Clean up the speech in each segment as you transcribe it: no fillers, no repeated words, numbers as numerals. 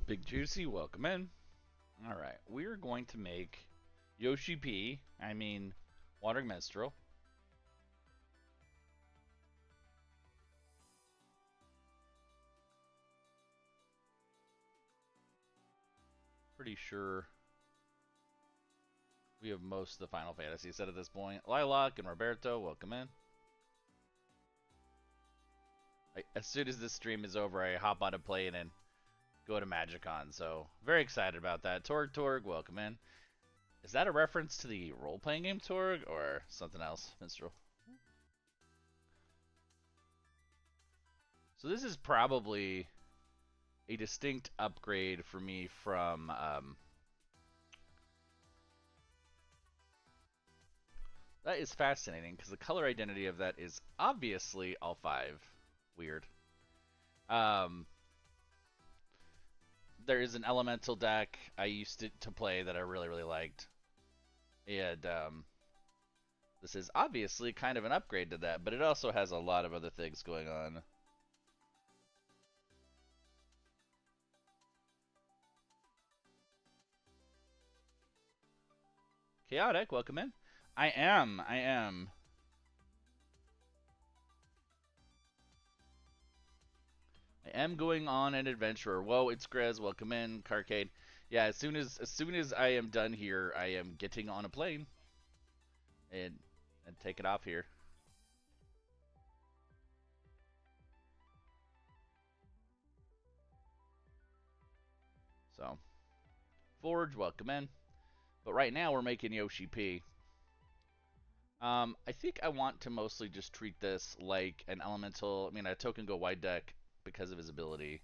Big Juicy, welcome in. Alright, we're going to make Yoshi P, Watering Minstrel. Pretty sure we have most of the Final Fantasy set at this point. Lilac and Roberto, welcome in. As soon as this stream is over, I hop on a plane and go to Magicon, so very excited about that. Torg, welcome in. Is that a reference to the role-playing game Torg or something else, Minstrel? So this is probably a distinct upgrade for me from that is fascinating because the color identity of that is obviously all 5. Weird. There is an elemental deck I used to play that I really liked. And this is obviously kind of an upgrade to that, but it also has a lot of other things going on. Chaotic, welcome in. I am. I am going on an adventure. Whoa, it's Grez. Welcome in, Carcade. Yeah, as soon as I am done here, I am getting on a plane and take it off here. So, Forge, welcome in. But right now we're making Yoshi P. I think I want to mostly just treat this like an elemental. A token go wide deck because of his ability.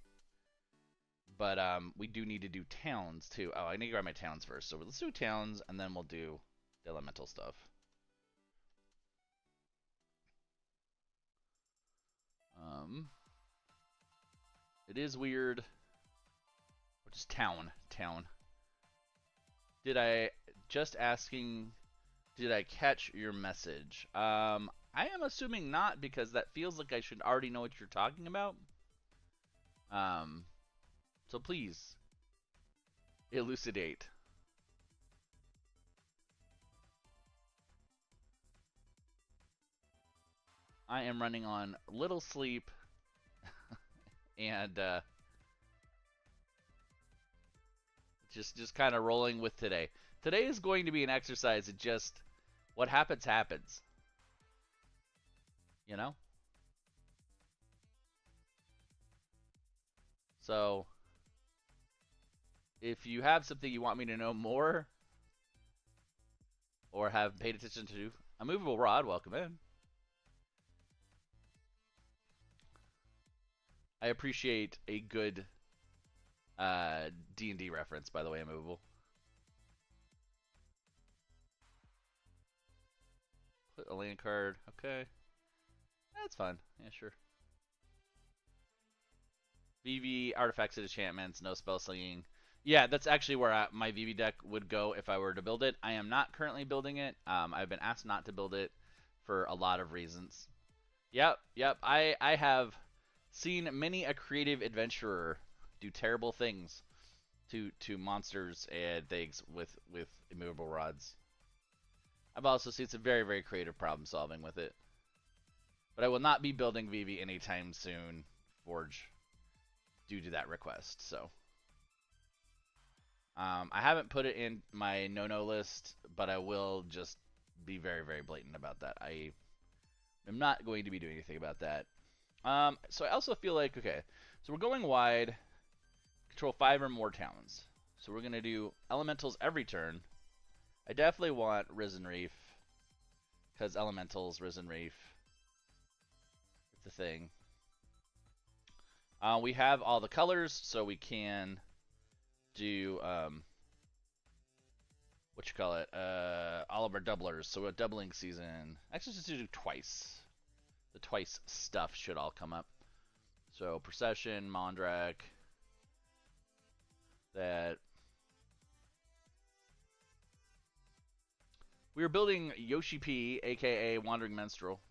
But we do need to do towns too. Oh, I need to grab my towns first. So let's do towns and then we'll do the elemental stuff. It is weird. Which is town. Did I catch your message? I am assuming not because that feels like I should already know what you're talking about. So please elucidate. I am running on little sleep and just kind of rolling with today. Today is going to be an exercise in just what happens. You know? So if you have something you want me to know more or have paid attention to, a movable rod, welcome in. I appreciate a good D&D reference, by the way, immovable. Put a land card, okay. That's fine, yeah, sure. VV, artifacts and enchantments, no spell slinging. Yeah, that's actually where my VV deck would go if I were to build it. I am not currently building it. I've been asked not to build it for a lot of reasons. Yep. I have seen many a creative adventurer do terrible things to monsters and things with immovable rods. I've also seen some very creative problem solving with it. But I will not be building VV anytime soon, Forge, due to that request. So I haven't put it in my no list, but I will just be very blatant about that. I am not going to be doing anything about that. So I also feel like, okay, so we're going wide, control 5 or more towns. So we're going to do elementals every turn. I definitely want Risen Reef, because elementals, Risen Reef, it's the thing. We have all the colors, so we can do, all of our doublers. So a doubling season. Actually, just do twice. The twice stuff should all come up. So Procession, Mondrak, that We are building Yoshi P, aka Wandering Minstrel.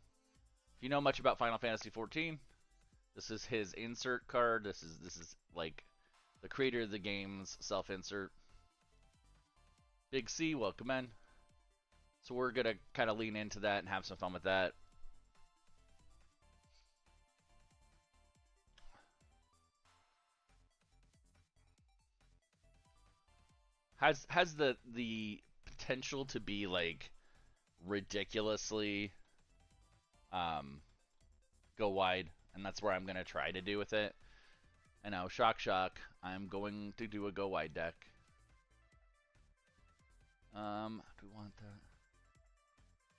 If you know much about Final Fantasy XIV, this is his insert card. This is like the creator of the game's self-insert. Big C, welcome in. So we're gonna kind of lean into that and have some fun with that. Has the potential to be like ridiculously go wide, and that's where I'm gonna try to do with it. And now, shock, I'm going to do a go wide deck. Do we want that?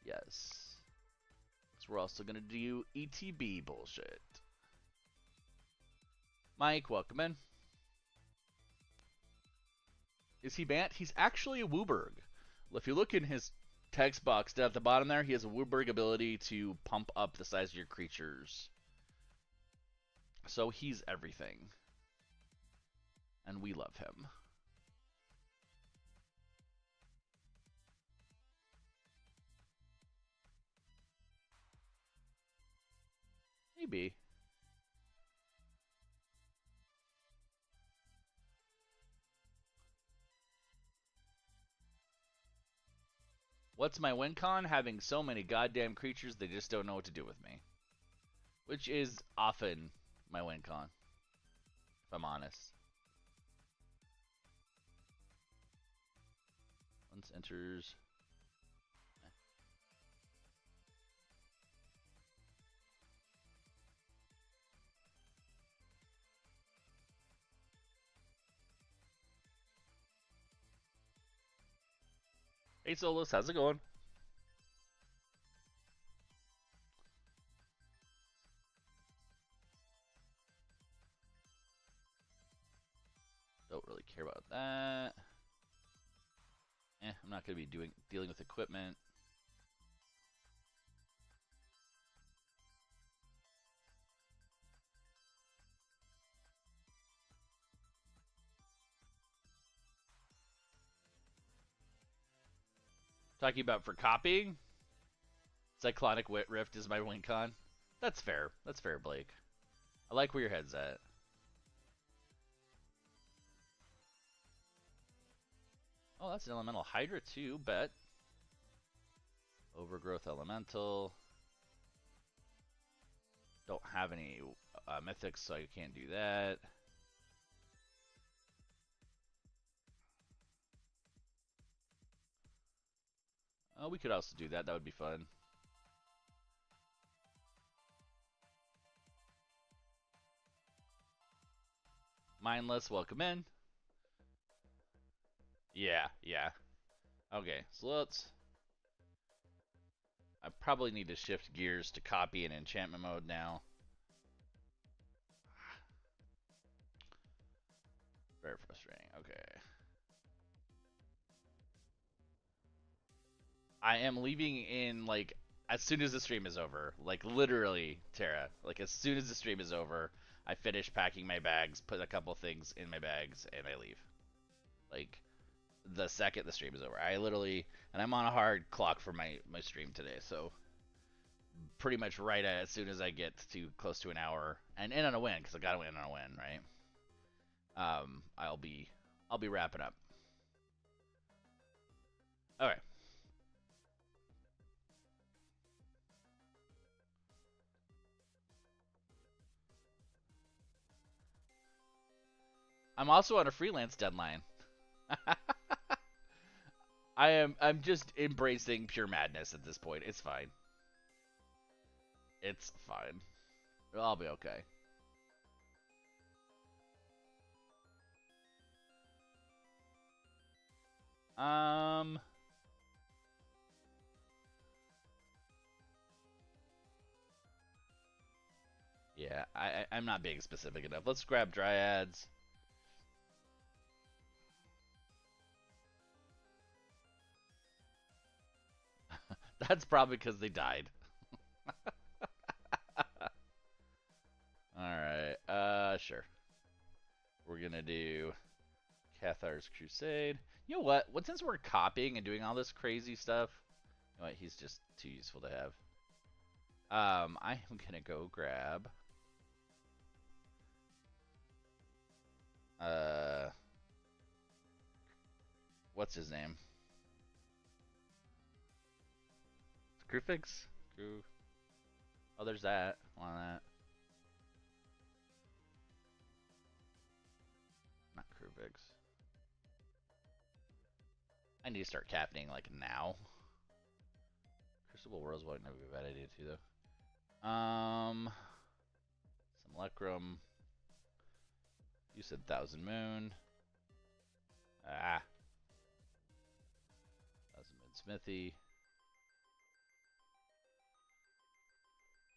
Yes. So we're also gonna do ETB bullshit. Mike, welcome in. Is he banned? He's actually a Wooburg. If you look in his text box down at the bottom there, he has a Wooburg ability to pump up the size of your creatures. So he's everything. And we love him. Maybe. What's my win con? Having so many goddamn creatures, they just don't know what to do with me. Which is often my win con, if I'm honest. Once enters... Hey Solus, how's it going? Don't really care about that. I'm not going to be dealing with equipment. Talking about for copying? Cyclonic Wit Rift is my win con. That's fair. That's fair, Blake. I like where your head's at. Oh, that's an Elemental Hydra too, bet. Overgrowth Elemental. Don't have any mythics, so I can't do that. Oh, we could also do that. That would be fun. Mindless, welcome in. Yeah. Okay, so let's... I probably need to shift gears to copy in enchantment mode now. Very frustrating. Okay. I am leaving in, like, as soon as the stream is over. Like, literally, Tara. Like, as soon as the stream is over, I finish packing my bags, put a couple things in my bags, and I leave. Like, the second the stream is over. I literally... And I'm on a hard clock for my stream today, so... Pretty much right as soon as I get to close to an hour, and in on a win, because I gotta win on a win, right? I'll be wrapping up. Okay. I'm also on a freelance deadline. I'm just embracing pure madness at this point. It's fine. It's fine. I'll be okay. Yeah, I'm not being specific enough. Let's grab Dryads. That's probably because they died. Alright, sure. We're gonna do Cathar's Crusade. You know what? Since we're copying and doing all this crazy stuff, What? He's just too useful to have. I am gonna go grab. What's his name? Screwfix? Screw. Oh, there's that. Want that? Not Screwfix. I need to start captaining like now. Crucible Worlds wouldn't be a bad idea too, though. Some Lekrum. You said Thousand Moon. Ah. Thousand Moon Smithy.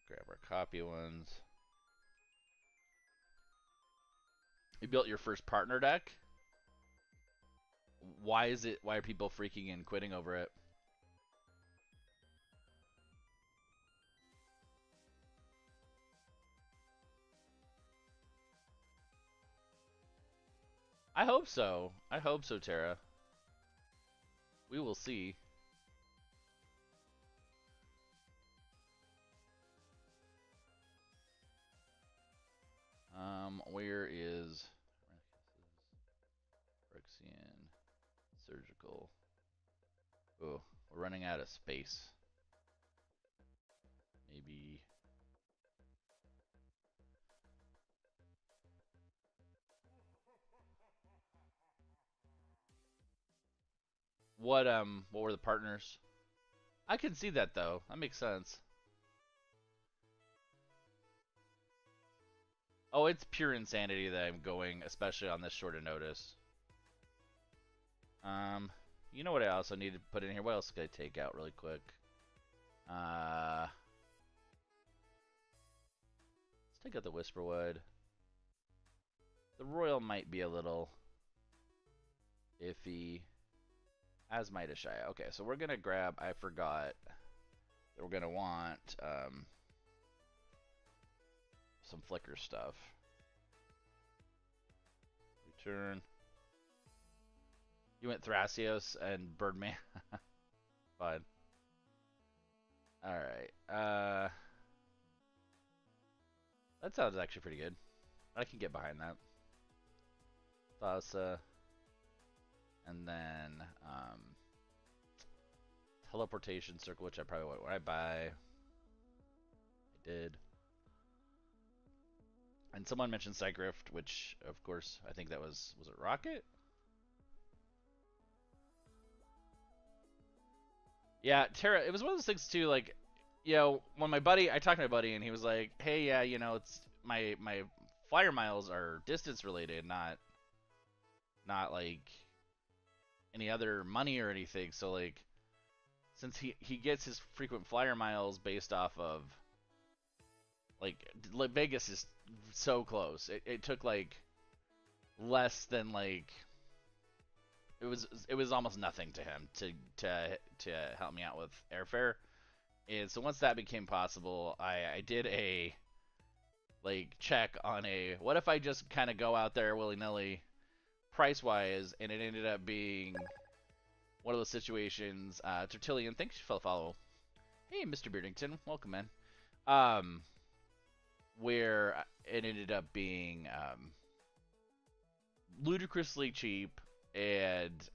Grab our copy ones. You built your first partner deck? Why are people freaking and quitting over it? I hope so. I hope so, Tara. We will see. Where is Rexian Surgical? Oh, we're running out of space. Maybe. What were the partners? I can see that though. That makes sense. Oh, it's pure insanity that I'm going, especially on this short of notice. You know what I also need to put in here? What else could I take out really quick? Let's take out the Whisperwood. The Royal might be a little iffy. As might Ashaya. Okay, so we're gonna grab. I forgot that we're gonna want some Flicker stuff. Return. You went Thrasios and Birdman. Fine. Alright. That sounds actually pretty good. I can get behind that. Thassa. And then Teleportation Circle, which I probably won't. When I buy, I did. And someone mentioned Psygrift, which of course I think that was it Rocket? Yeah, Terra. It was one of those things too. Like, you know, when I talked to my buddy, and he was like, "Hey, yeah, you know, it's my flyer miles are distance related, not like any other money or anything. So like, since he gets his frequent flyer miles based off of like Vegas is so close. It took like less than like it was almost nothing to him to help me out with airfare. And so once that became possible, I did a like check on a what if I just kind of go out there willy-nilly price wise, and it ended up being one of those situations. Tertullian, thanks for the follow. Hey, Mr. Beardington, welcome, man. Where it ended up being ludicrously cheap, and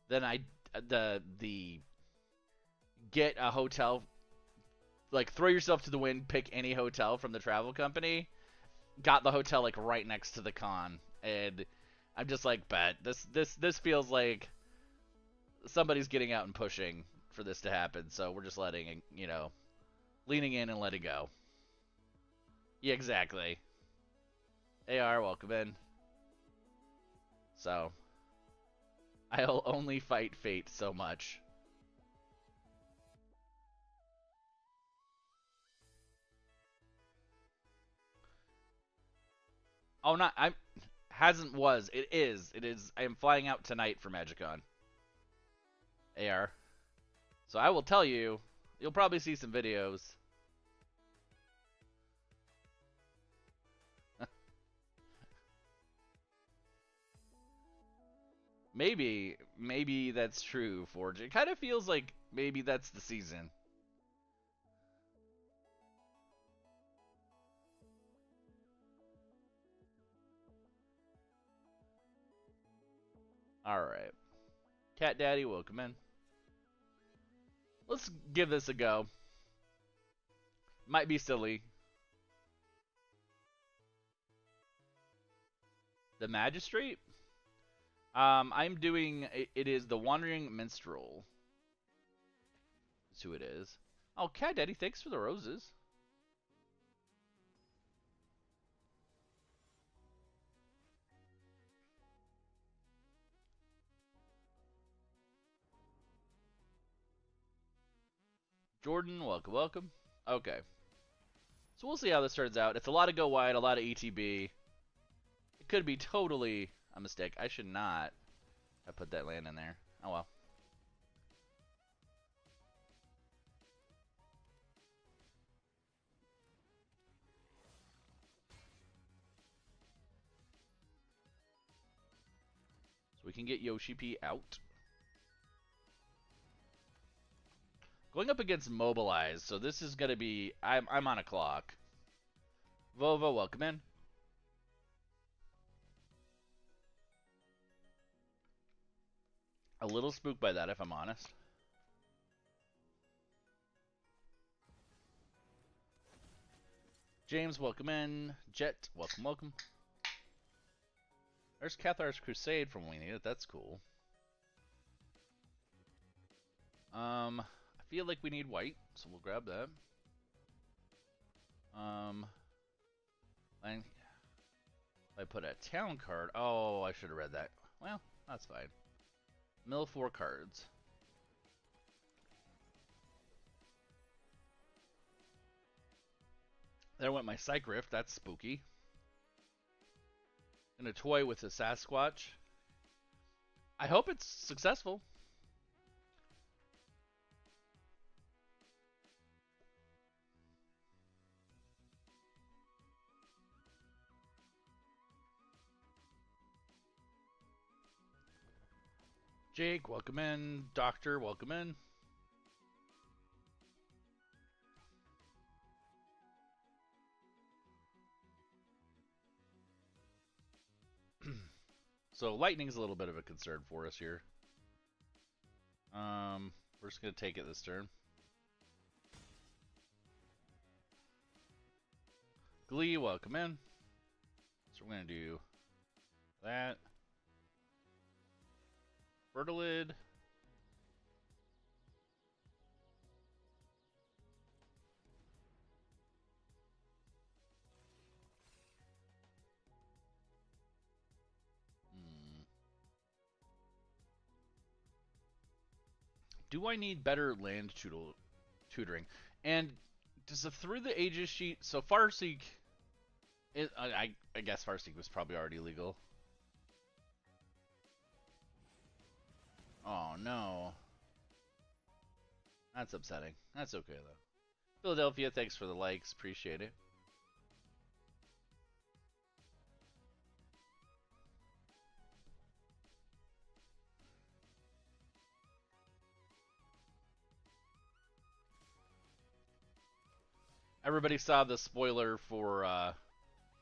then the get a hotel, like throw yourself to the wind, pick any hotel from the travel company. Got the hotel like right next to the con, and I'm just like, bet this feels like somebody's getting out and pushing for this to happen. So we're just letting, you know, leaning in and letting go. Yeah, exactly. AR, welcome in. So I'll only fight fate so much. Oh, not I'm hasn't was. It is. It is. I am flying out tonight for MagicCon. AR. So I will tell you, you'll probably see some videos. Maybe that's true, Forge. It kind of feels like maybe that's the season. Alright. Cat Daddy, welcome in. Let's give this a go. Might be silly. The Magistrate? I'm doing, it is the Wandering Minstrel. That's who it is. Oh, Cat Daddy, thanks for the roses. Jordan, welcome, welcome. Okay. So we'll see how this turns out. It's a lot of go wide, a lot of ETB. It could be totally a mistake. I should not have put that land in there. Oh well. So we can get Yoshi P out. Going up against Mobilize, so this is gonna be I'm on a clock. Vova, welcome in. A little spooked by that, if I'm honest. James, welcome in. Jet, welcome, welcome. There's Cathar's Crusade from We Need It. That's cool. I feel like we need white, so we'll grab that. And I put a town card. Oh, I should have read that. Well, that's fine. Mill 4 cards. There went my Psych Rift. That's spooky. And a toy with a Sasquatch. I hope it's successful. Jake, welcome in. Doctor, welcome in. So lightning's a little bit of a concern for us here. We're just gonna take it this turn. Glee, welcome in. So we're gonna do that. Fertilid. Do I need better land tutoring? And does the Through the Ages sheet... So Farseek... I guess Farseek was probably already legal. Oh, no. That's upsetting. That's okay, though. Philadelphia, thanks for the likes. Appreciate it. Everybody saw the spoiler for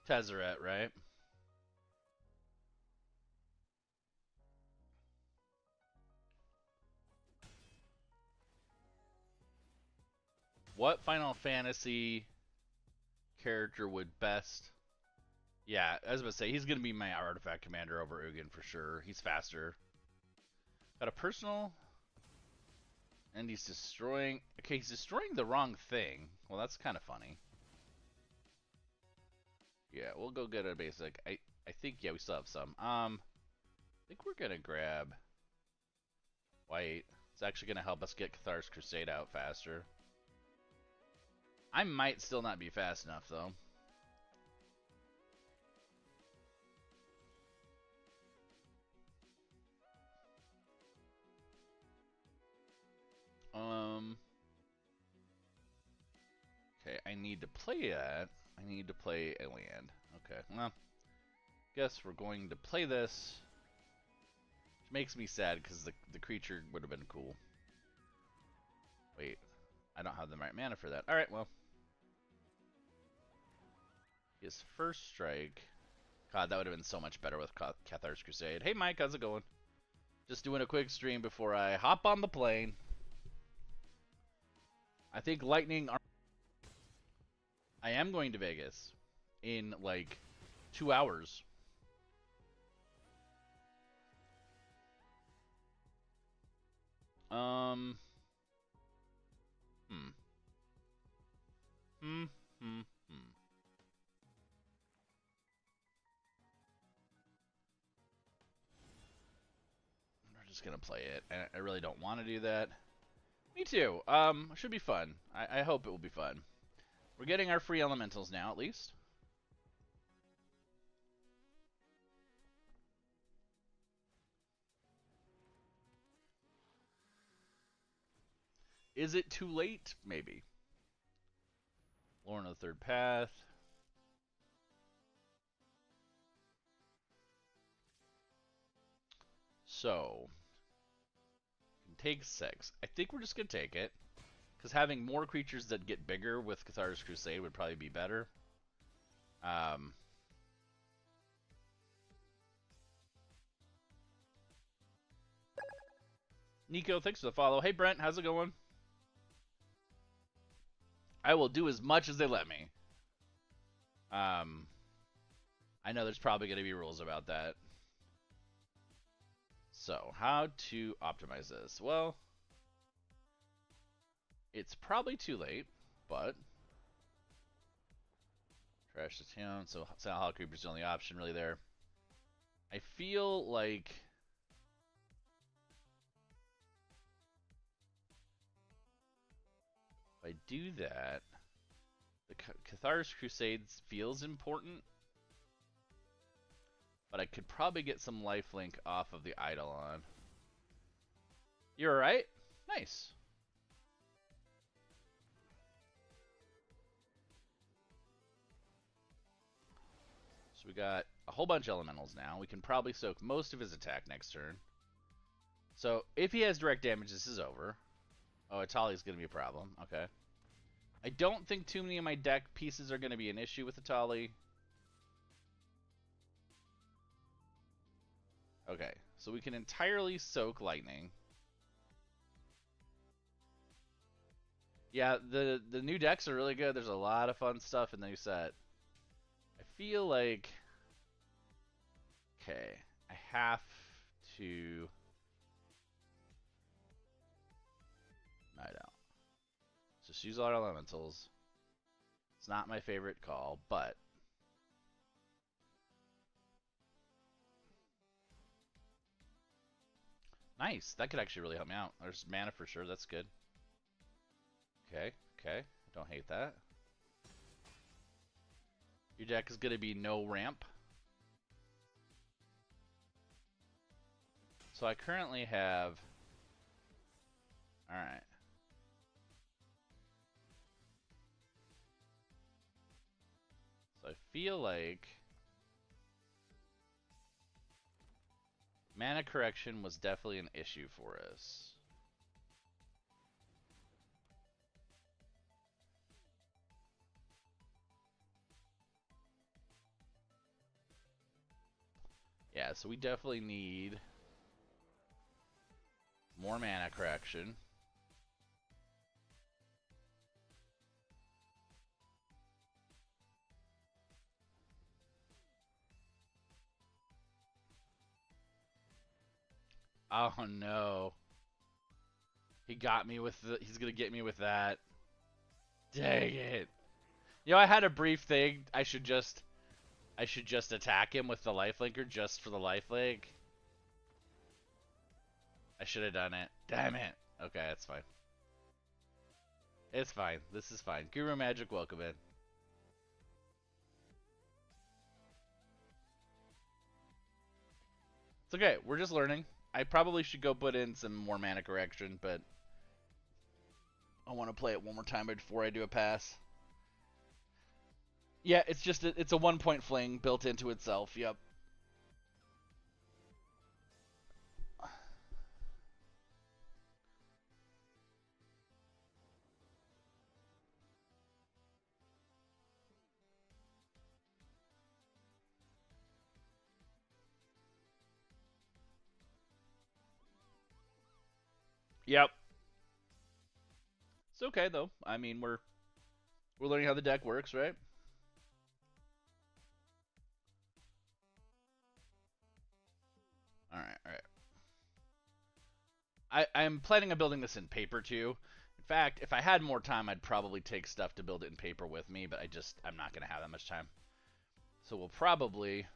Tezzeret, right? What Final Fantasy character would best... Yeah, I was about to say, he's going to be my artifact commander over Ugin for sure. He's faster. Got a personal... And he's destroying... Okay, he's destroying the wrong thing. Well, that's kind of funny. Yeah, we'll go get a basic. I think, yeah, we still have some. I think we're going to grab white. It's actually going to help us get Cathar's Crusade out faster. I might still not be fast enough, though. Okay, I need to play that. I need to play a land. Okay, well, guess we're going to play this. makes me sad because the creature would have been cool. Wait, I don't have the right mana for that. All right, well. His first strike. God, that would have been so much better with Cathar's Crusade. Hey, Mike, how's it going? Just doing a quick stream before I hop on the plane. I think Lightning... I am going to Vegas in, like, 2 hours. Hmm. We're just gonna play it. I really don't want to do that. Me too. Should be fun. I hope it will be fun. We're getting our free elementals now, at least. Is it too late? Maybe. Lorna of the Third Path. So, take 6. I think we're just going to take it. Because having more creatures that get bigger with Cathar's Crusade would probably be better. Nico, thanks for the follow. Hey, Brent, how's it going? I will do as much as they let me. I know there's probably going to be rules about that. So, how to optimize this? Well, it's probably too late, but... Trash the town, so Silent Hollow Creeper's the only option really there. I feel like... if I do that, the Cathar's Crusades feels important, but I could probably get some lifelink off of the Eidolon. You're alright? Nice. So we got a whole bunch of elementals now. We can probably soak most of his attack next turn. So if he has direct damage, this is over. Oh, Atali's going to be a problem. Okay. I don't think too many of my deck pieces are going to be an issue with Atali. Okay, so we can entirely soak Lightning. Yeah, the new decks are really good. There's a lot of fun stuff in the new set. I feel like... okay, I have to... I don't. Just use all our elementals. It's not my favorite call, but... nice. That could actually really help me out. There's mana for sure. That's good. Okay, okay. Don't hate that. Your deck is going to be no ramp. So I currently have... alright. So I feel like... mana correction was definitely an issue for us. Yeah, so we definitely need more mana correction. Oh no. He got me with the... he's gonna get me with that. Dang it. You know, I had a brief thing. I should just attack him with the lifelinker just for the lifelink. I should have done it. Damn it. Okay, that's fine. It's fine. This is fine. Guru Magic, welcome in. It's okay. We're just learning. I probably should go put in some more mana correction, but I want to play it one more time before I do a pass. Yeah, it's just it's a 1-point fling built into itself. Yep. Yep. It's okay though. I mean, we're learning how the deck works, right? All right, all right. I'm planning on building this in paper too. In fact, if I had more time, I'd probably take stuff to build it in paper with me, but I'm not gonna have that much time. So we'll probably.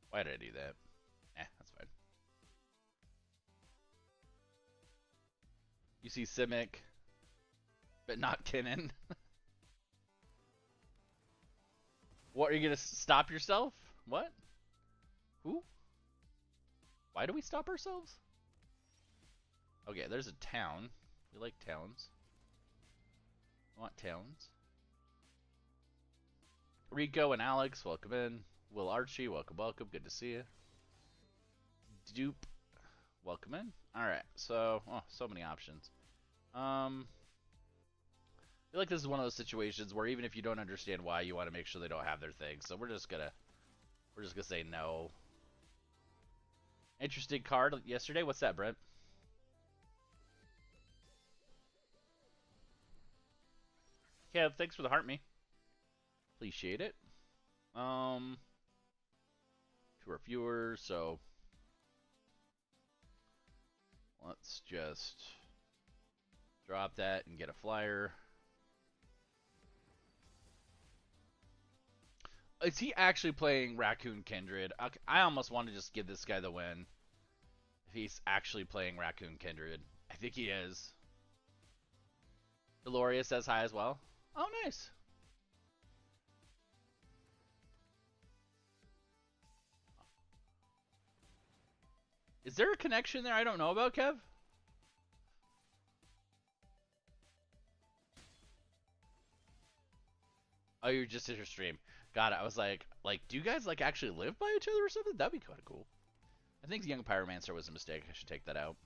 Why did I do that? That's fine. You see Simic, but not Kinnan. What, are you gonna stop yourself? What? Who? Why do we stop ourselves? Okay, there's a town. We like towns. I want towns. Rico and Alex, welcome in. Will Archie, welcome, welcome. Good to see you. Dupe, welcome in. Alright, so, so many options. I feel like this is one of those situations where even if you don't understand why, you want to make sure they don't have their thing. So we're just gonna say no. Interesting card yesterday. What's that, Brent? Kev, thanks for the heart me. Appreciate it. To our viewers, so let's just drop that and get a flyer. Is he actually playing Raccoon Kindred? I almost want to just give this guy the win. If he's actually playing Raccoon Kindred. I think he is. Deloria says hi as well. Oh, nice. Is there a connection there I don't know about, Kev? Oh, you're just at your stream. Got it. I was like, do you guys like actually live by each other or something? That'd be kind of cool. I think the Young Pyromancer was a mistake. I should take that out.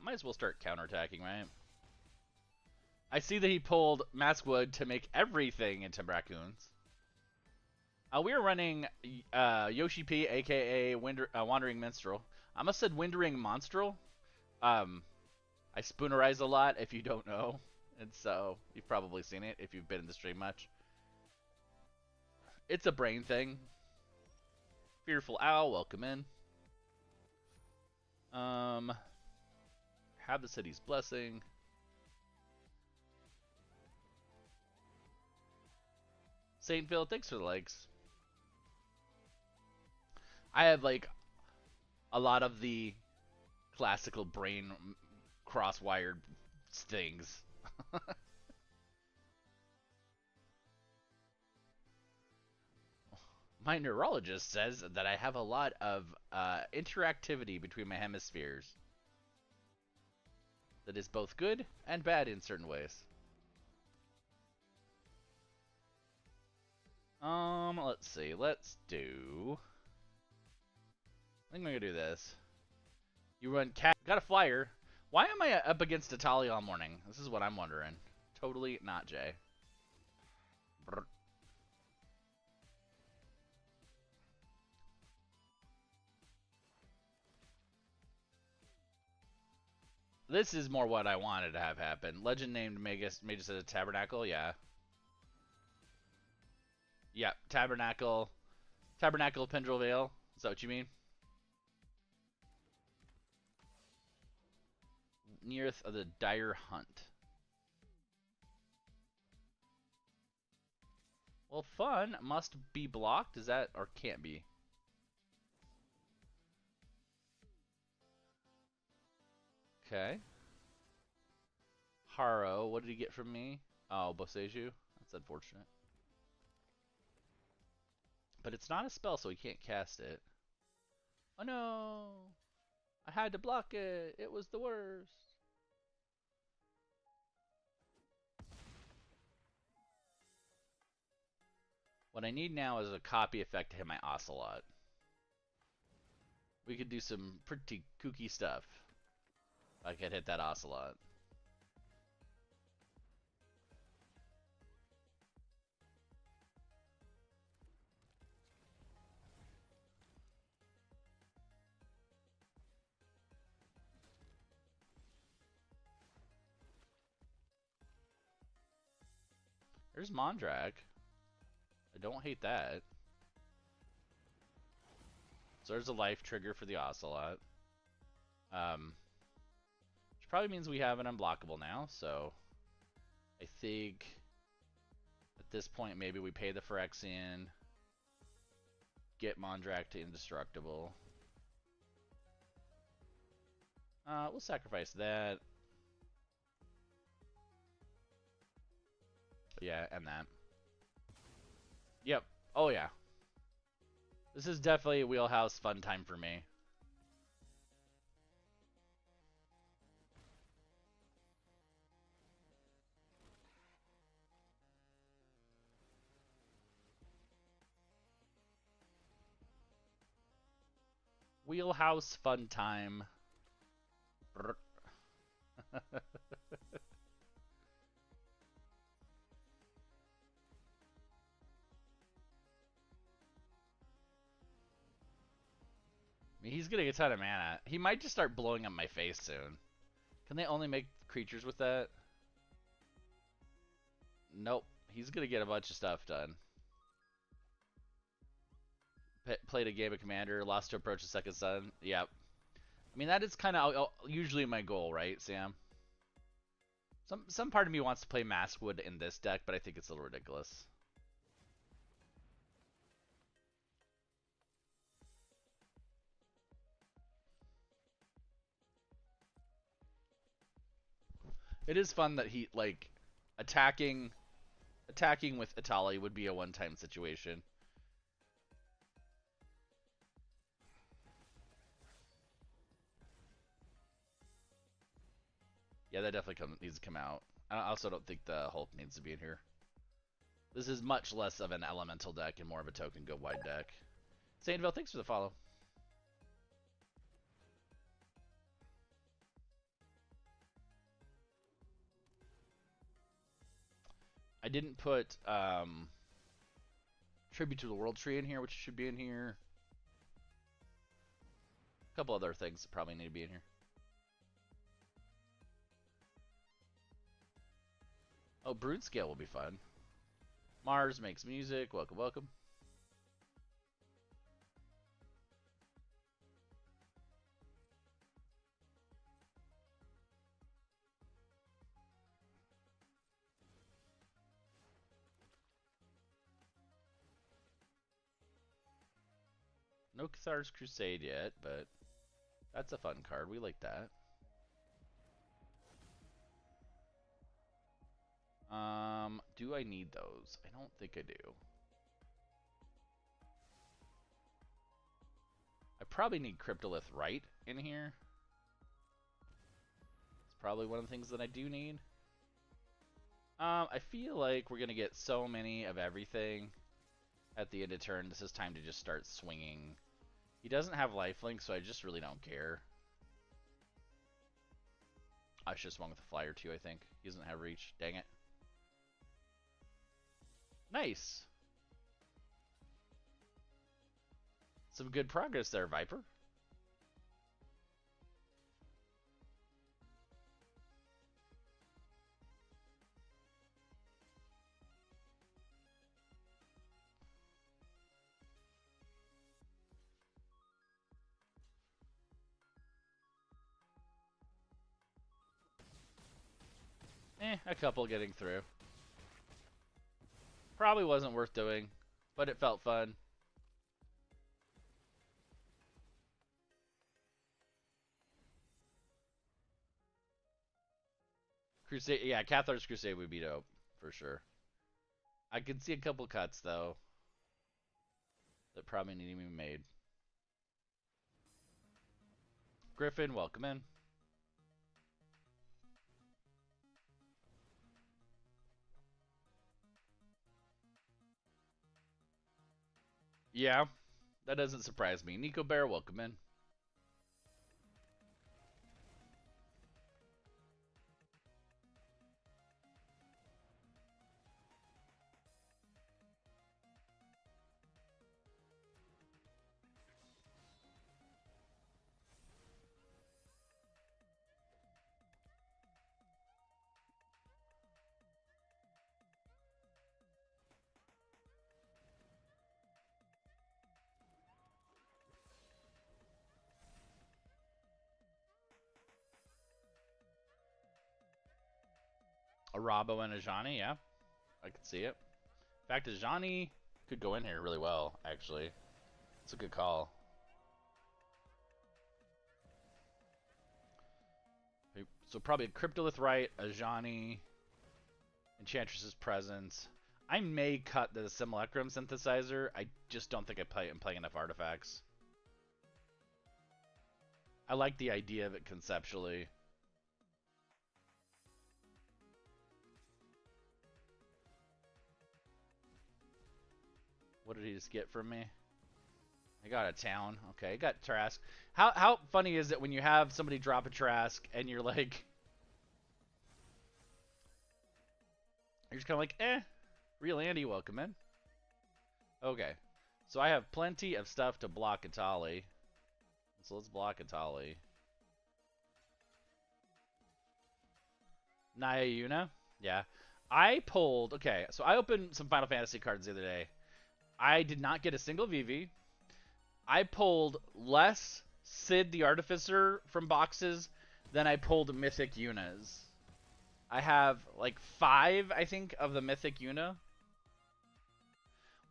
Might as well start counterattacking, right? I see that he pulled Maskwood to make everything into raccoons. We are running Yoshi P, aka Wandering Minstrel. I must have said Wandering Monstrel. I spoonerize a lot, if you don't know. And so, you've probably seen it if you've been in the stream much. It's a brain thing. Fearful Owl, welcome in. Have the city's blessing. Saintville, thanks for the likes. I have like a lot of the classical brain cross-wired things. My neurologist says that I have a lot of interactivity between my hemispheres. That is both good and bad in certain ways. Let's see. Let's do... I think I'm gonna do this. You run cat. Got a flyer. Why am I up against Italia all morning? This is what I'm wondering. Totally not Jay. Brr. This is more what I wanted to have happen. Legend named Magus as a Tabernacle, yeah. Yeah, Tabernacle. Tabernacle of Pendrel Vale. Is that what you mean? Nearest of the Dire Hunt. Well, fun must be blocked. Is that, or can't be? Okay. Haro, what did he get from me? Oh, Boseiju. That's unfortunate. But it's not a spell, so he can't cast it. Oh no! I had to block it. It was the worst. What I need now is a copy effect to hit my Ocelot. We could do some pretty kooky stuff. I could hit that Ocelot. There's Mondrak. I don't hate that. So there's a life trigger for the Ocelot. Which probably means we have an unblockable now, so I think at this point maybe we pay the Phyrexian, get Mondrak to indestructible. We'll sacrifice that. Yeah, and that. Yep. Oh yeah. This is definitely a wheelhouse fun time for me. Wheelhouse fun time. I mean, he's getting a ton of mana. He might just start blowing up my face soon. Can they only make creatures with that? Nope. He's gonna get a bunch of stuff done. Played a game of Commander, lost to Approach the Second Sun. Yep. I mean, that is kind of usually my goal, right, Sam? Some part of me wants to play Maskwood in this deck, but I think it's a little ridiculous. It is fun that he, like, attacking with Atali would be a one-time situation. Yeah, that definitely needs to come out. I also don't think the Hulk needs to be in here. This is much less of an elemental deck and more of a token go wide deck. Saintville, thanks for the follow. I didn't put Tribute to the World Tree in here, which should be in here. A couple other things that probably need to be in here. Oh, Brood Scale will be fun. Mars makes music. Welcome, welcome. No Cathar's Crusade yet, but that's a fun card. We like that. Do I need those? I don't think I do. I probably need Cryptolith Right in here. It's probably one of the things that I do need. I feel like we're going to get so many of everything at the end of turn. This is time to just start swinging. He doesn't have lifelink, so I just really don't care. I should have swung with a flyer too, I think. He doesn't have reach. Dang it. Nice. Some good progress there, Viper. A couple getting through. Probably wasn't worth doing, but it felt fun. Crusade, yeah, Cathar's Crusade would be dope, for sure. I could see a couple cuts, though, that probably need to be made. Griffin, welcome in. Yeah, that doesn't surprise me. Nico Bear, welcome in. A Rabo and a Johnny, yeah. I could see it. In fact, a Johnny could go in here really well, actually. It's a good call. So probably a Cryptolith Right, a Johnny, Enchantress's Presence. I may cut the Simulacrum Synthesizer. I just don't think I'm playing enough artifacts. I like the idea of it conceptually. What did he just get from me? I got a town. Okay, I got Trask. How funny is it when you have somebody drop a Trask and you're like, you're just kind of like, eh, real Andy, welcome in. Okay, so I have plenty of stuff to block Atali. So let's block Atali. Naya Yuna? Yeah. I pulled, okay, so I opened some Final Fantasy cards the other day. I did not get a single VV. I pulled less Sid the Artificer from boxes than I pulled Mythic Yunas. I have like 5, I think, of the Mythic Yuna.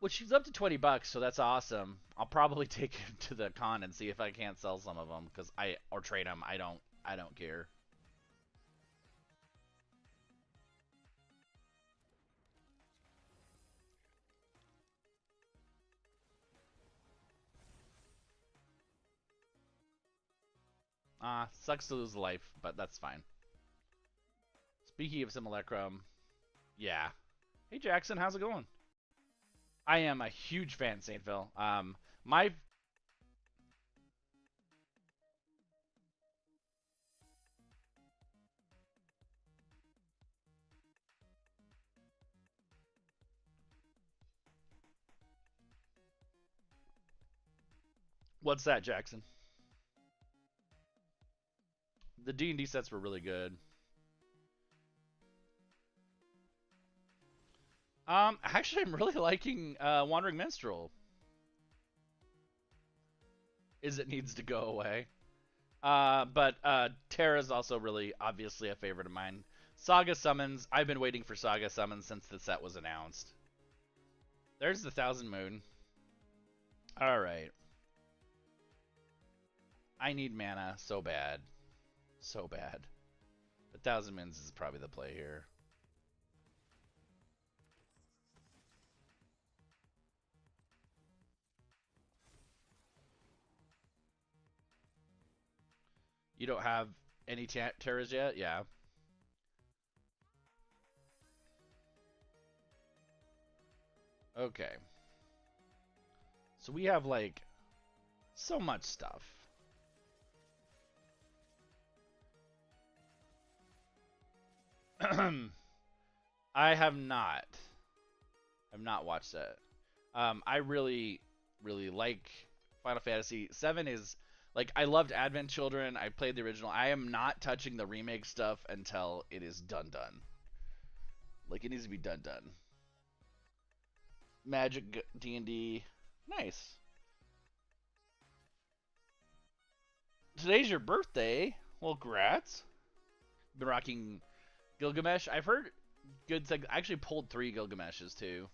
Which is up to $20, so that's awesome. I'll probably take him to the con and see if I can't sell some of them, or trade them. I don't care. Sucks to lose life, but that's fine. Speaking of Simulacrum, yeah. Hey Jackson, how's it going? I am a huge fan, Saintville. My What's that, Jackson? The D&D sets were really good. Actually, I'm really liking Wandering Minstrel. It needs to go away. But Terra's also really obviously a favorite of mine. Saga Summons. I've been waiting for Saga Summons since the set was announced. There's the Thousand Moon. Alright. I need mana so bad. So bad. But Thousand Moons is probably the play here. You don't have any Terras yet? Yeah. Okay. So we have, like, so much stuff. I have not. I've not watched it. I really, really like Final Fantasy. 7 is, like, I loved Advent Children. I played the original. I am not touching the remake stuff until it is done. Like, it needs to be done. Magic D&D. Nice. Today's your birthday. Well, congrats. Been rocking Gilgamesh. I've heard good things. I actually pulled 3 Gilgameshes, too.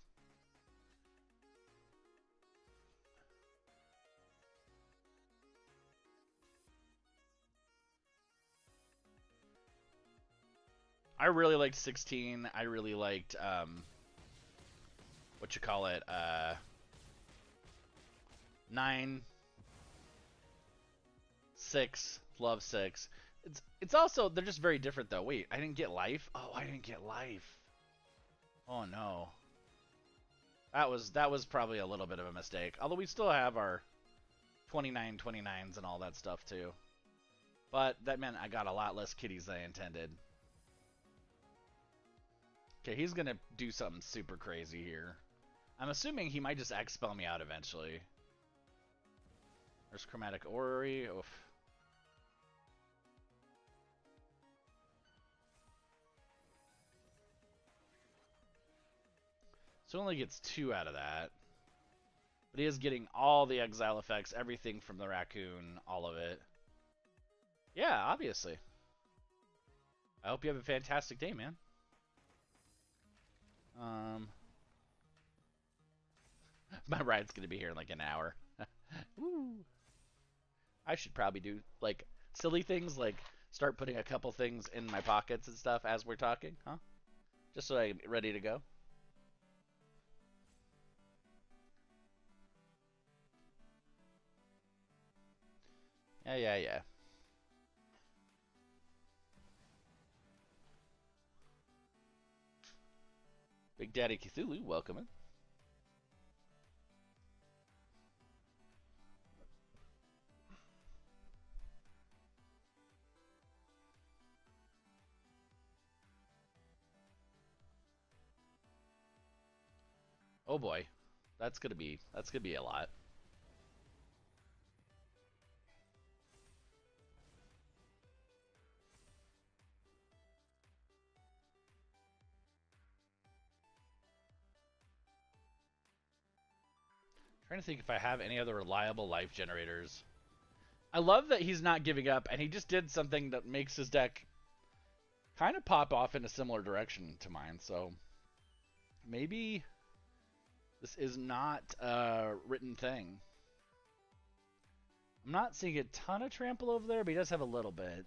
I really liked 16. I really liked, what you call it, 9, 6, love 6. It's also, they're just very different though. Wait, I didn't get life? Oh, I didn't get life. Oh no. That was probably a little bit of a mistake. Although we still have our 29/29s and all that stuff too. But that meant I got a lot less kitties than I intended. Okay, he's gonna do something super crazy here. I'm assuming he might just expel me out eventually. There's Chromatic Orrery. Oof. So he only gets 2 out of that. But he is getting all the exile effects, everything from the raccoon, all of it. Yeah, obviously. I hope you have a fantastic day, man. Um, my ride's gonna be here in like an hour. Woo! I should probably do like silly things, like start putting a couple things in my pockets and stuff as we're talking, huh? Just so I'm ready to go. Yeah, yeah, yeah. Big Daddy Cthulhu, welcome in. Oh boy, that's gonna be a lot. Trying to think if I have any other reliable life generators. I love that he's not giving up, and he just did something that makes his deck kind of pop off in a similar direction to mine. So maybe this is not a written thing. I'm not seeing a ton of trample over there, but he does have a little bit.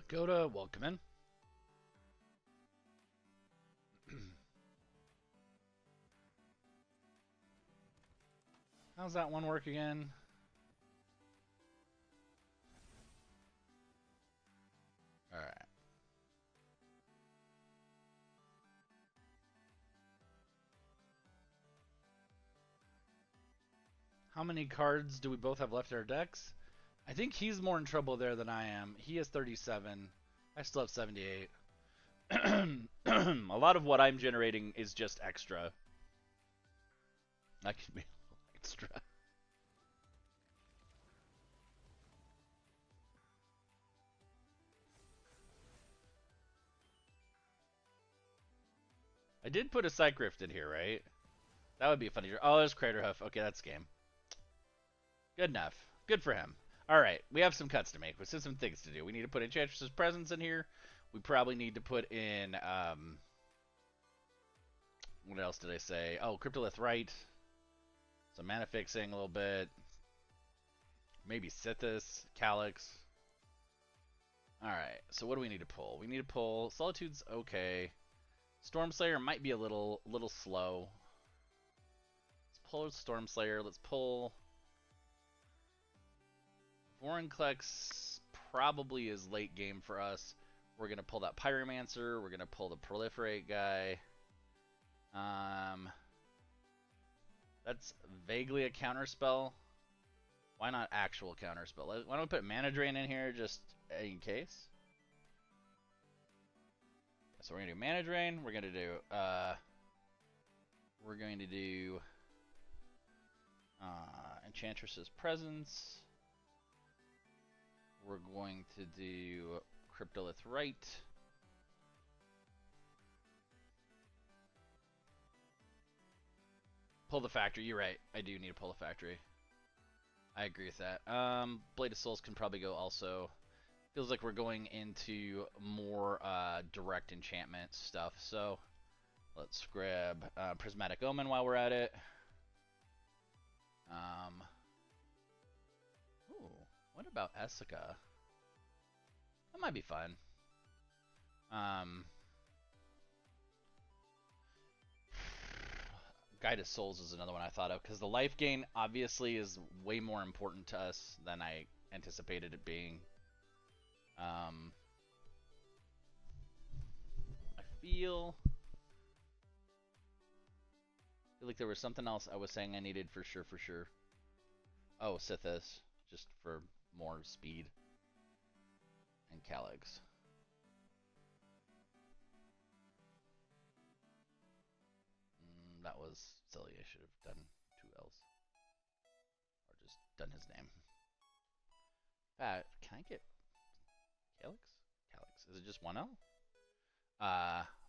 Pagoda, welcome in. How's that one work again? Alright. How many cards do we both have left in our decks? I think he's more in trouble there than I am. He has 37. I still have 78. A lot of what I'm generating is just extra. I can be a little extra. I did put a Cycrypt in here, right? That would be a funny. Oh, there's Craterhoof. Okay, that's game. Good enough. Good for him. All right, we have some cuts to make. We have some things to do. We need to put Enchantress's Presence in here. We probably need to put in what else did I say? Oh, Cryptolith Right. Some mana fixing a little bit. Maybe Sithis, Calyx. Alright, so what do we need to pull? We need to pull Solitude's okay. Stormslayer might be a little slow. Let's pull Stormslayer. Let's pull Vorinclex. Probably is late game for us. We're gonna pull that Pyromancer. We're gonna pull the Proliferate guy. That's vaguely a counterspell. Why not actual counterspell? Why don't we put Mana Drain in here just in case? So we're gonna do Mana Drain. We're gonna do Enchantress's Presence. We're going to do Cryptolith Right. Pull the Factory. You're right. I do need to pull the Factory. I agree with that. Blade of Souls can probably go also. Feels like we're going into more direct enchantment stuff. So let's grab Prismatic Omen while we're at it. Ooh, what about Essica? That might be fun. Guide of Souls is another one I thought of because the life gain obviously is way more important to us than I anticipated it being. I feel like there was something else I was saying I needed for sure. Oh, Sithis, just for more speed. And Calyx. That was silly. I should have done 2 L's. done his name. Can I get Calyx? Calyx. Is it just one L?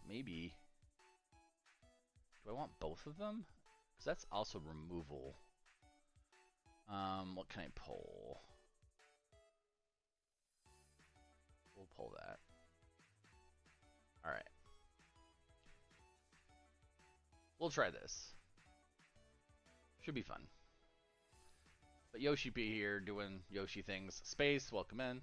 Maybe. Do I want both of them? Because that's also removal. What can I pull? We'll pull that. Alright. We'll try this. Should be fun. But Yoshi be here doing Yoshi things. Space, welcome in.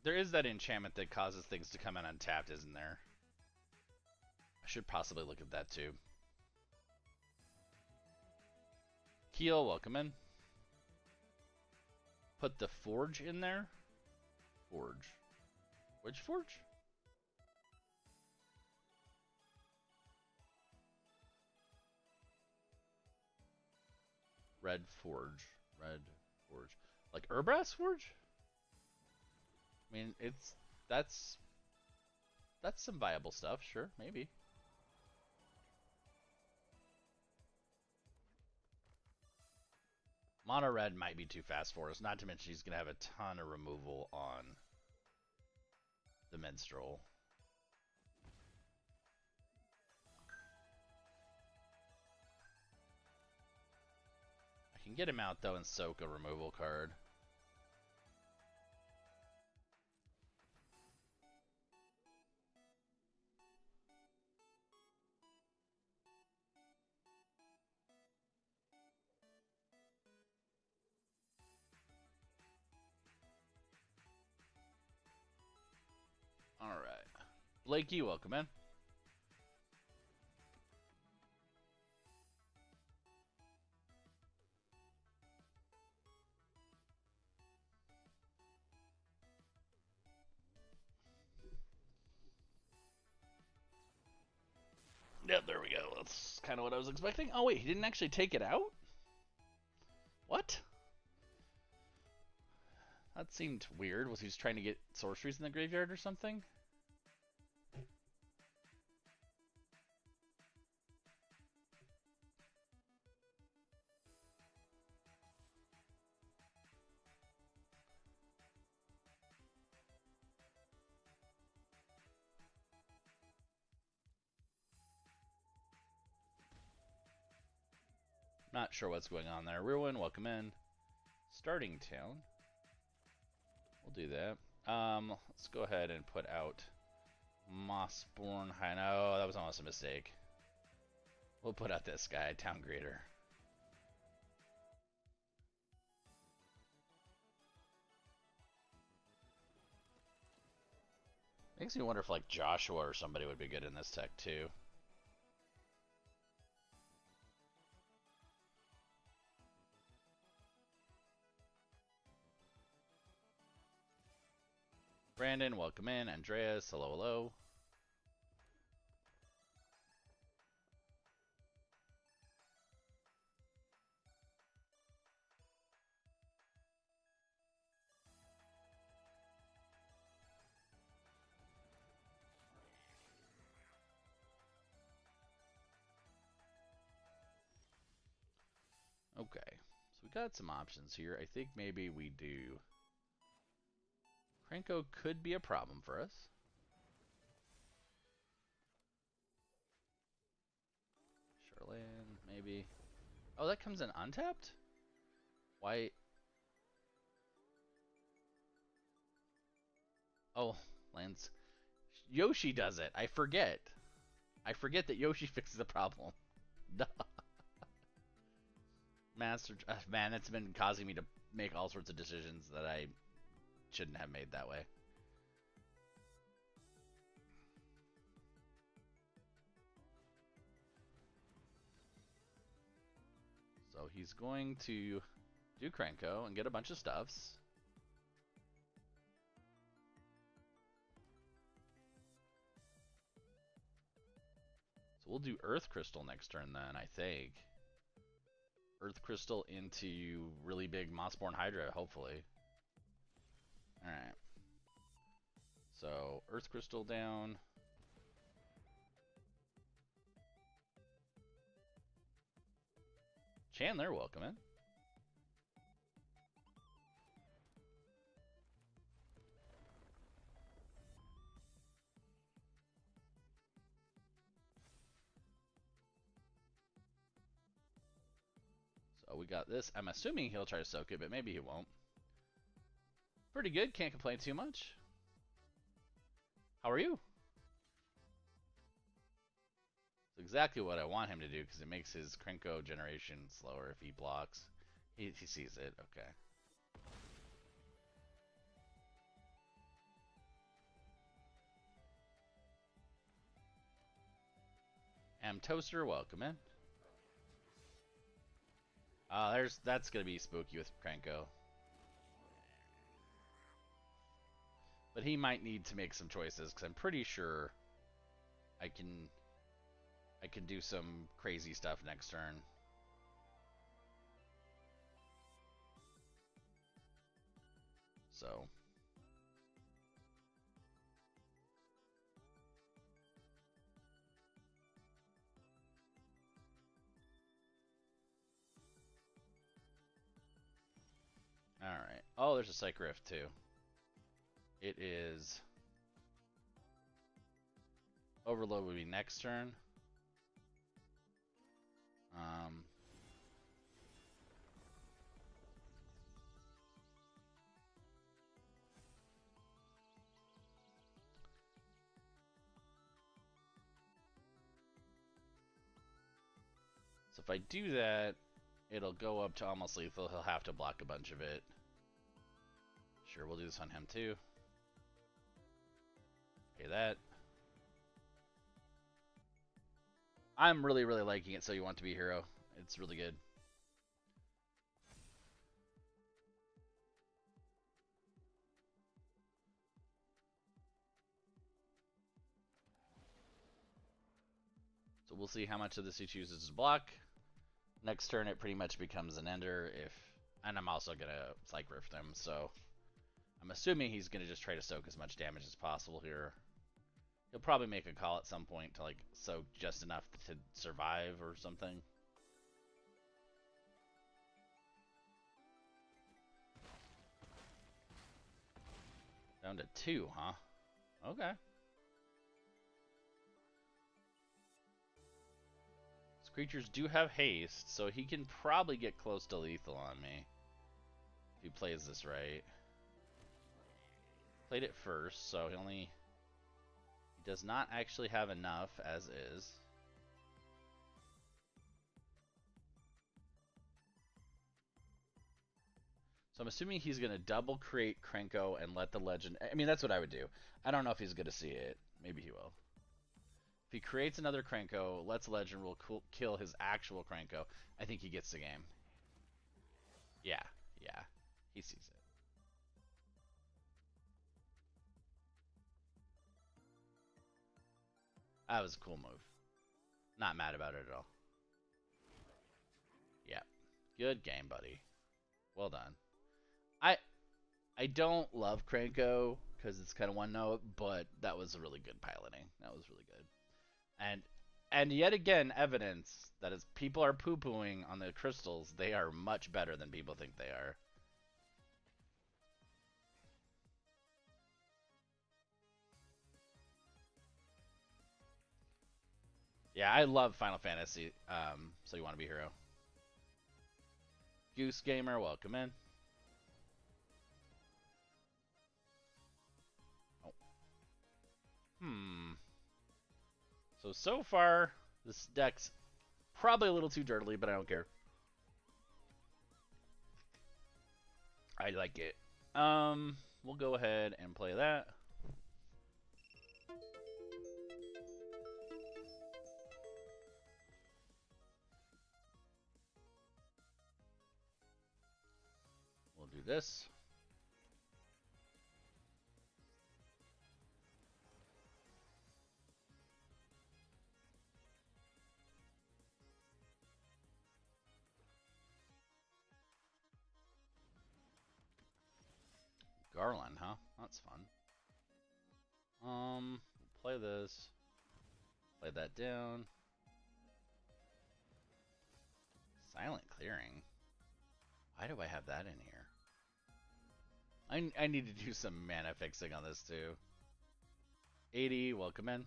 There is that enchantment that causes things to come in untapped, isn't there? I should possibly look at that too. Keel, welcome in. Put the forge in there. Forge. Which forge? Red forge. Red forge. Like Urbrass forge? I mean, that's some viable stuff, sure, maybe. Mono red might be too fast for us, not to mention he's gonna have a ton of removal on the minstrel. I can get him out though and soak a removal card. Alright. Blakey, welcome in. Yep, there we go. That's kind of what I was expecting. Oh wait, he didn't actually take it out? What? That seemed weird. Was he just trying to get sorceries in the graveyard or something? Not sure what's going on there. Ruin, welcome in. Starting town. We'll do that. Let's go ahead and put out Mossborn High. No, that was almost a mistake. We'll put out this guy, Town Greeter. Makes me wonder if like Joshua or somebody would be good in this tech too. Brandon, welcome in. Andreas, hello, hello. Okay, so we got some options here. I think maybe we do. Krenko could be a problem for us. Shoreland, maybe. Oh, that comes in untapped? Why? Oh, lands. Yoshi does it. I forget. I forget that Yoshi fixes the problem. Master, man, it's been causing me to make all sorts of decisions that I shouldn't have made that way. So he's going to do Krenko and get a bunch of stuffs. So we'll do Earth Crystal next turn then, I think. Earth Crystal into really big Mossborn Hydra, hopefully. Alright. So, Earth Crystal down. Chandler, welcome in. So we got this. I'm assuming he'll try to soak it, but maybe he won't. Pretty good. Can't complain too much. How are you? It's exactly what I want him to do because it makes his Krenko generation slower if he blocks. He sees it. Okay. Toaster, welcome in. That's gonna be spooky with Krenko. But he might need to make some choices because I'm pretty sure I can do some crazy stuff next turn. So alright. Oh, there's a Psych Rift too. It is Overload would be next turn. So if I do that, it'll go up to almost lethal. He'll have to block a bunch of it. Sure, we'll do this on him too. Okay, that. I'm really, really liking it, So You Want to Be a Hero. It's really good. So we'll see how much of this he chooses to block. Next turn, it pretty much becomes an ender and I'm also going to Psych Rift him, so I'm assuming he's going to just try to soak as much damage as possible here. He'll probably make a call at some point to, like, soak just enough to survive or something. Down to 2, huh? Okay. These creatures do have haste, so he can probably get close to lethal on me. If he plays this right. Played it first, so he does not actually have enough as is. So I'm assuming he's going to double create Krenko and let the legend... I mean, that's what I would do. I don't know if he's going to see it. Maybe he will. If he creates another Krenko, lets legend will kill his actual Krenko, I think he gets the game. Yeah. He sees it. That was a cool move. Not mad about it at all. Yeah. Good game, buddy. Well done. I don't love Krenko because it's kind of one note, but that was a really good piloting. That was really good. And yet again, evidence that as people are poo-pooing on the crystals, they are much better than people think they are. Yeah, I love Final Fantasy, So You Want to Be a Hero. Goose Gamer, welcome in. So far, this deck's probably a little too dirtly, but I don't care. I like it. We'll go ahead and play that. this. Garland, huh? That's fun. Play this. Play that down. Silent clearing. Why do I have that in here? I need to do some mana fixing on this too. 80, welcome in.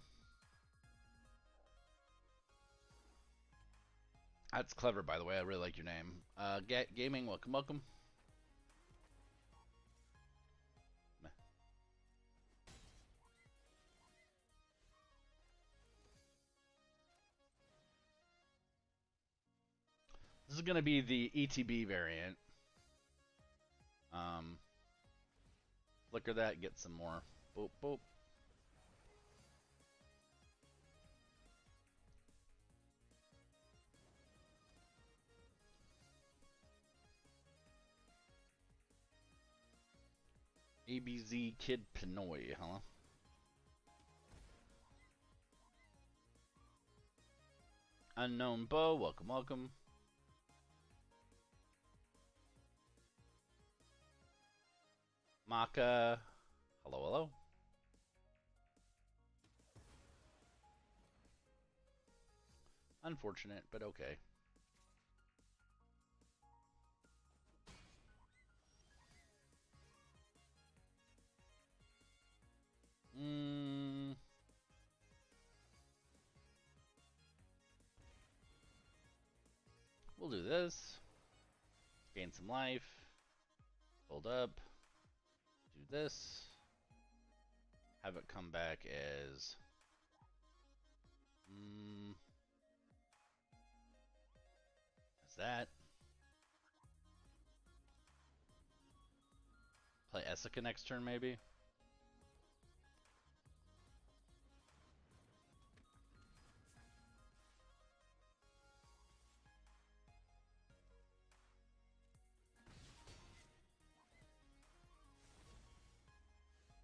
That's clever, by the way. I really like your name. Gaming, welcome, welcome. This is going to be the ETB variant. Flicker that, get some more. Boop, boop. ABZ Kid Pinoy, huh? Unknown Bow, welcome, welcome. Maka, hello, hello. Unfortunate, but okay. We'll do this. Gain some life. Hold up. Do this. Have it come back as... as that. Play Essica next turn, maybe?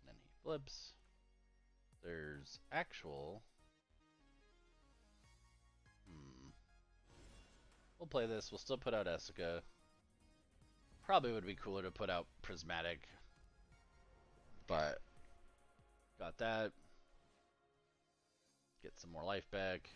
Then he flips. There's actual... We'll play this. We'll still put out Essica. Probably would be cooler to put out Prismatic. But... got that. Get some more life back.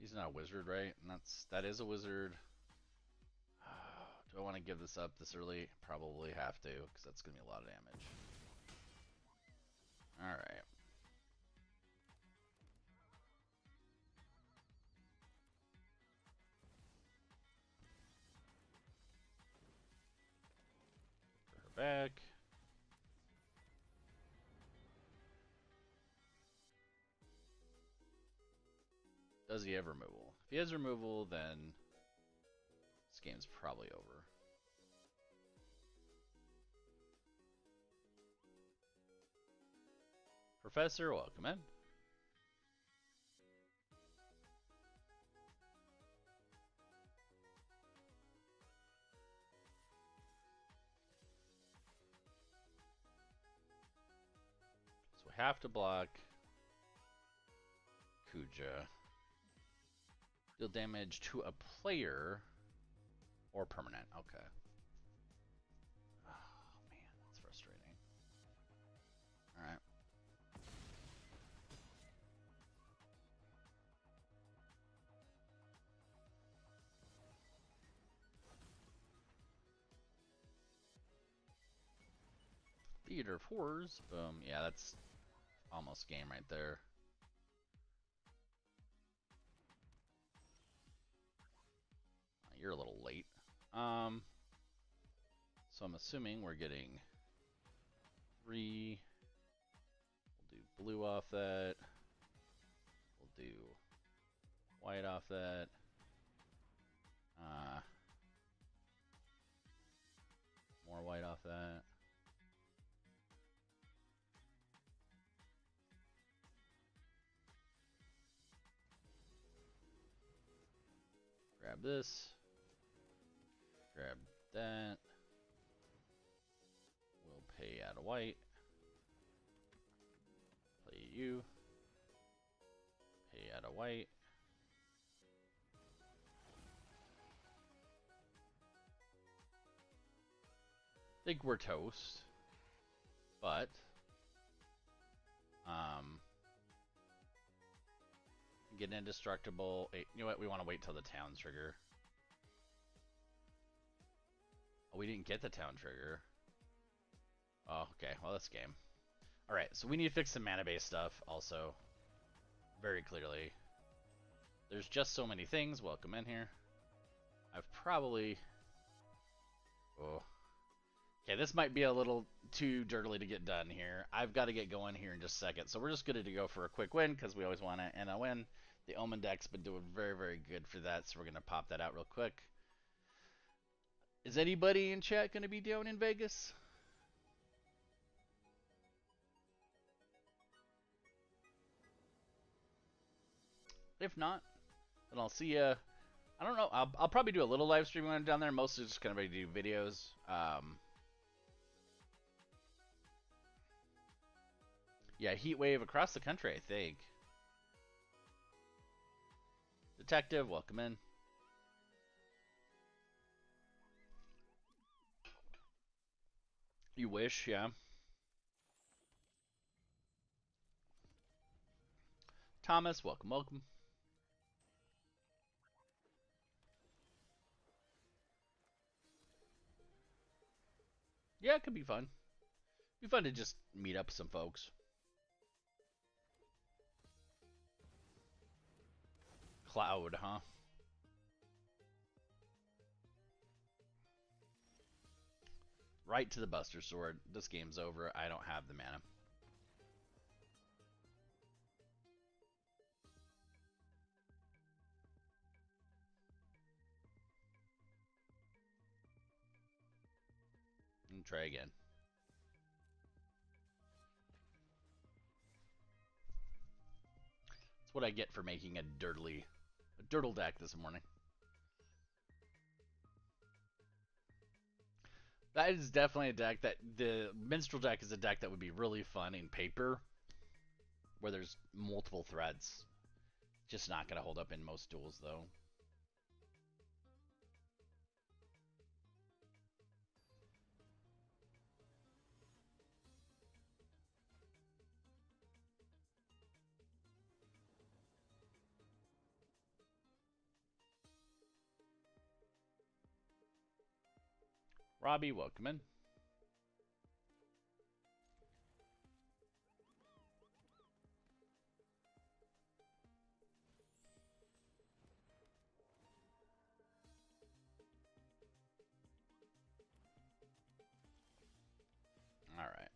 He's not a wizard, right? And that is a wizard. Do I want to give this up this early? Probably have to, because that's going to be a lot of damage. Alright. Put her back. Does he have removal? If he has removal, then this game's probably over. Professor, welcome in. So we have to block Kuja. Deal damage to a player or permanent. Okay. Oh man, that's frustrating. Alright. Theater of Horrors. Boom. Yeah, that's almost game right there. You're a little late. So I'm assuming we're getting 3. We'll do blue off that. White off that. More white off that. Grab this. Grab that. We'll pay out of white. Play you. Pay out of white. Think we're toast. But get indestructible. You know what? We want to wait till the town trigger. Oh, we didn't get the town trigger. Oh, okay. Well, that's game. Alright, so we need to fix some mana-based stuff also. Very clearly. There's just so many things. Welcome in here. I've probably... Oh. Okay, this might be a little too dirtily to get done here. I've got to get going here in just a second. So we're just going to go for a quick win because we always want to end a win. The Omen deck's been doing very, very good for that, so we're going to pop that out real quick. Is anybody in chat going to be down in Vegas? If not, then I'll see ya. I don't know. I'll probably do a little live streaming when I'm down there. Mostly just going to do videos. Yeah, heat wave across the country, I think. Detective, welcome in. You wish, yeah. Thomas, welcome, welcome. Yeah, it could be fun. It'd be fun to just meet up with some folks. Cloud, huh? Right to the Buster Sword. This game's over. I don't have the mana. And try again. That's what I get for making a dirtle deck this morning. That is definitely a deck that the Minstrel deck is a deck that would be really fun in paper, where there's multiple threads. Just not gonna hold up in most duels though. Robbie, welcome in. All right.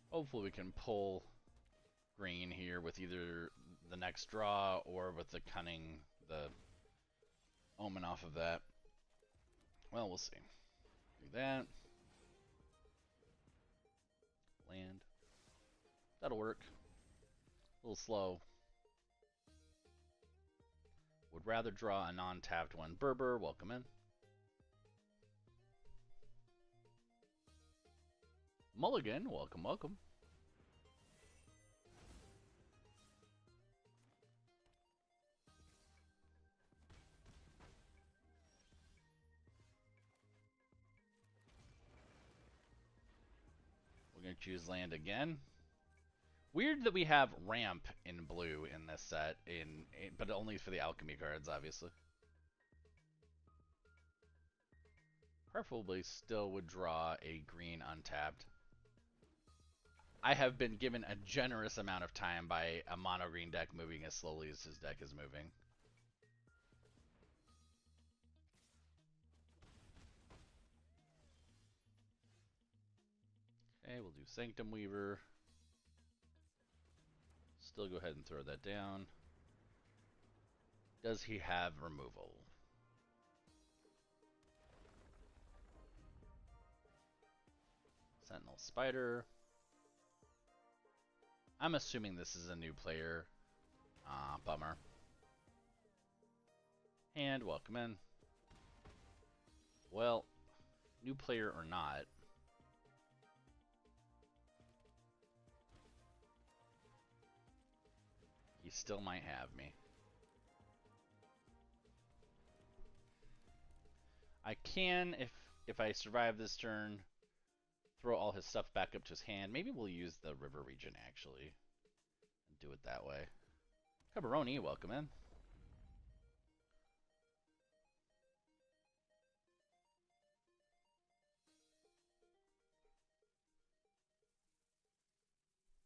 Hopefully we can pull green here with either the next draw or with the cunning, the omen off of that. Well, we'll see. Do that. Land. That'll work. A little slow. Would rather draw a non-tapped one. Berber, welcome in. Mulligan, welcome, welcome. We're going to choose land again. Weird that we have ramp in blue in this set, but only for the alchemy cards, obviously. Preferably still would draw a green untapped. I have been given a generous amount of time by a mono green deck moving as slowly as his deck is moving. Okay, we'll do Sanctum Weaver. Still go ahead and throw that down. Does he have removal? Sentinel Spider. I'm assuming this is a new player. Bummer. And welcome in. Well, new player or not, he still might have me. I can, if I survive this turn, throw all his stuff back up to his hand. Maybe we'll use the river region, actually, and do it that way. Cabaroni, welcome in.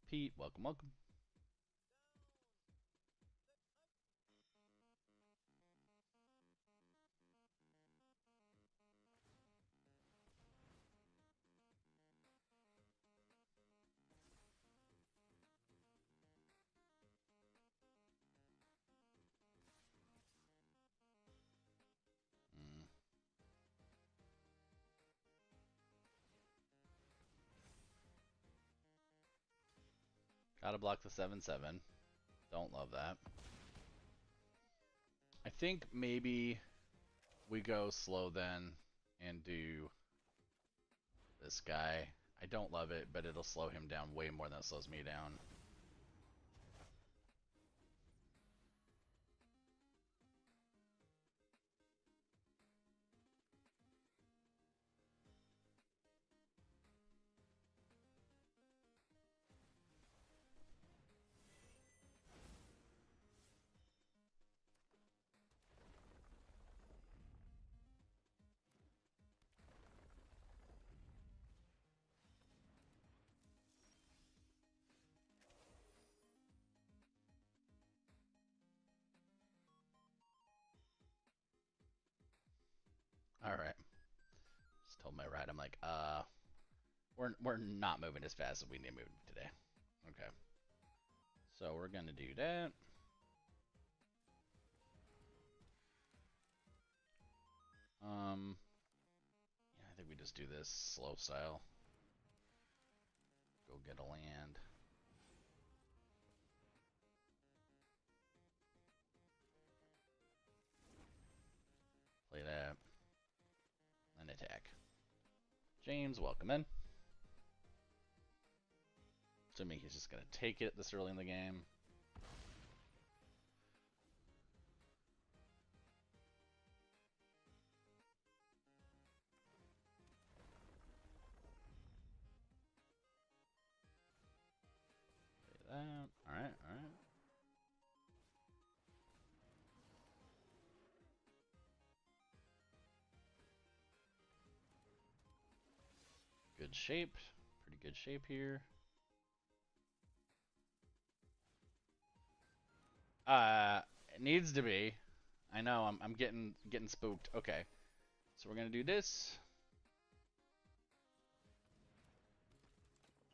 Pete, welcome, welcome. Gotta block the 7/7. Don't love that. I think maybe we go slow then and do this guy. I don't love it, but it'll slow him down way more than it slows me down. All right. Just told my ride, I'm like, we're not moving as fast as we need to move today. Okay. So we're gonna do that. Yeah, I think we just do this slow style. Go get a land. Play that. And attack. James, welcome in. Assuming he's just gonna take it this early in the game. Play that. Alright, alright. Good shape. Pretty good shape here. It needs to be. I know, I'm getting spooked. Okay. So we're gonna do this.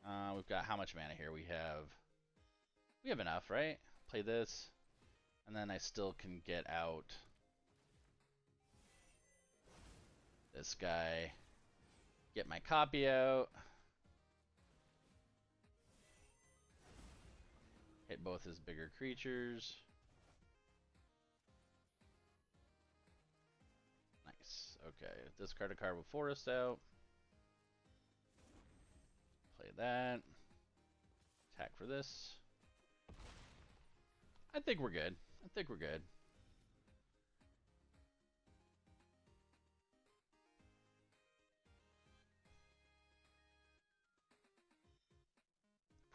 We've got how much mana here? We have enough, right? Play this. And then I still can get out this guy. Get my copy out. Hit both his bigger creatures. Nice. Okay. Discard a card with Forest out. Play that. Attack for this. I think we're good. I think we're good.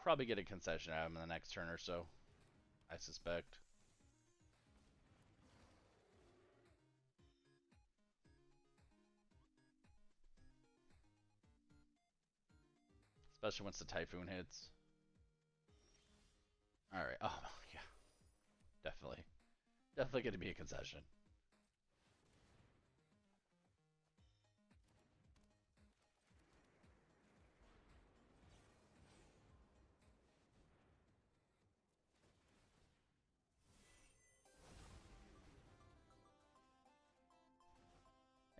Probably get a concession out of him in the next turn or so, I suspect. Especially once the Typhoon hits. Alright. Oh, yeah. Definitely. Definitely going to be a concession.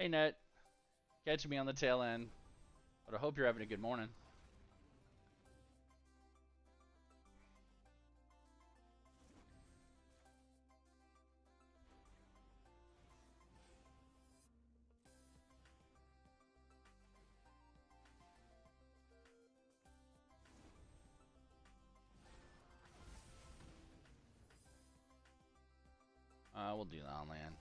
Hey, Net. Catching me on the tail end. But I hope you're having a good morning. We'll do that on land.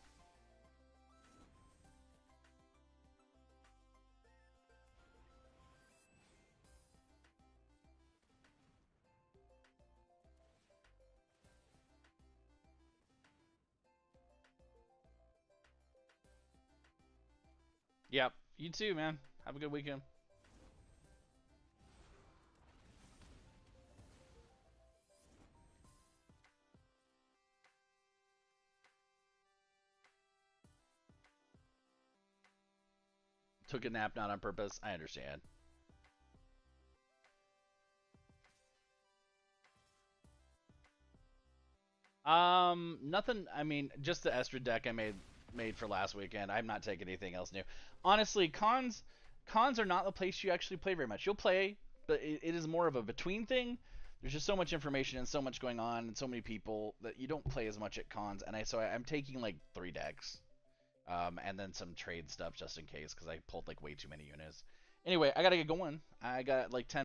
Yep. You too, man. Have a good weekend. Took a nap not on purpose. I understand. Nothing. I mean, just the Estra deck I made for last weekend. I'm not taking anything else new. Honestly, cons are not the place you actually play very much. You'll play, but it is more of a between thing. There's just so much information and so much going on and so many people that you don't play as much at cons. And I'm taking like 3 decks, and then some trade stuff just in case because I pulled like way too many units. Anyway, I gotta get going. I got like 10